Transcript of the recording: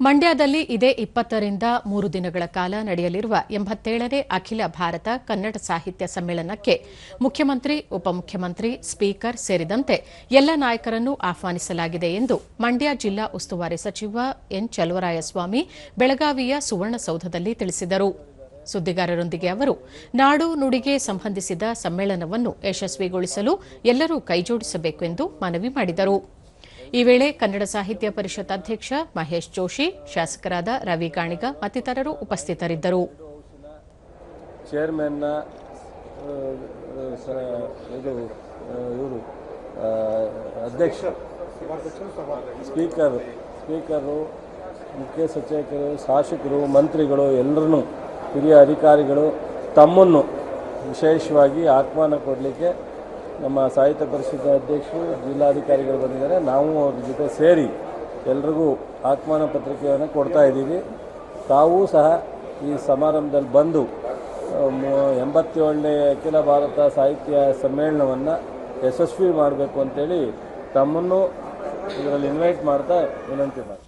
ಮಂಡ್ಯದಲ್ಲಿ ಇದೇ 20ರಿಂದ 3 ದಿನಗಳ ಕಾಲ ನಡೆಯಲಿರುವ 87ನೇ ಅಖಿಲ ಭಾರತ ಕನ್ನಡ ಸಾಹಿತ್ಯ ಸಮ್ಮೇಳನಕ್ಕೆ ಮುಖ್ಯಮಂತ್ರಿ, ಉಪಮುಖ್ಯಮಂತ್ರಿ, ಸ್ಪೀಕರ್ ಸೇರಿದಂತೆ ಎಲ್ಲ ನಾಯಕರನ್ನು ಆಹ್ವಾನಿಸಲಾಗಿದೆ ಎಂದು ಮಂಡ್ಯ ಜಿಲ್ಲಾ ಉಸ್ತುವಾರಿ ಸಚಿವ ಎನ್ ಚಲುವರಾಯಸ್ವಾಮಿ ಬೆಳಗಾವಿಯ ಸುವರ್ಣಸೌಧದಲ್ಲಿ ತಿಳಿಸಿದರು. ಸುದ್ದಿಗಾರರೊಂದಿಗೆ ಅವರು ನಾಡು ನುಡಿಗೆ ಸಂಬಂಧಿಸಿದ ಸಮ್ಮೇಳನವನ್ನು ಯಶಸ್ವಿಗೊಳಿಸಲು ಎಲ್ಲರೂ ಕೈಜೋಡಿಸಬೇಕು ಎಂದು ಮನವಿ ಮಾಡಿದರು. ಈ ವೇಳೆ ಕನ್ನಡ ಸಾಹಿತ್ಯ ಪರಿಷತ್ ಅಧ್ಯಕ್ಷ ಮಹೇಶ್ ಜೋಶಿ, ಶಾಸಕರಾದ ರವಿ ಗಾಣಿಗ ಮತ್ತಿತರರು ಉಪಸ್ಥಿತರಿದ್ದರು. ಚೇರ್ಮನ್ ಅಧ್ಯಕ್ಷ, ಸ್ಪೀಕರು, ಮುಖ್ಯ ಸಚೇತಕರು, ಶಾಸಕರು, ಮಂತ್ರಿಗಳು, ಎಲ್ಲರನ್ನೂ ಹಿರಿಯ ಅಧಿಕಾರಿಗಳು ತಮ್ಮನ್ನು ವಿಶೇಷವಾಗಿ ಆಹ್ವಾನ ಕೊಡಲಿಕ್ಕೆ ನಮ್ಮ ಸಾಹಿತ್ಯ ಪರಿಷತ್ ಅಧ್ಯಕ್ಷರು, ಜಿಲ್ಲಾಧಿಕಾರಿಗಳು ಬಂದಿದ್ದಾರೆ. ನಾವು ಅವ್ರ ಜೊತೆ ಸೇರಿ ಎಲ್ರಿಗೂ ಆಹ್ವಾನ ಪತ್ರಿಕೆಯನ್ನು ಕೊಡ್ತಾ ಇದ್ದೀವಿ. ತಾವೂ ಸಹ ಈ ಸಮಾರಂಭದಲ್ಲಿ ಬಂದು 87ನೇ ಅಖಿಲ ಭಾರತ ಸಾಹಿತ್ಯ ಸಮ್ಮೇಳನವನ್ನು ಯಶಸ್ವಿ ಮಾಡಬೇಕು ಅಂತೇಳಿ ತಮ್ಮನ್ನು ಇದರಲ್ಲಿ ಇನ್ವೈಟ್ ಮಾಡ್ತಾ ವಿನಂತಿ ಮಾಡಿ.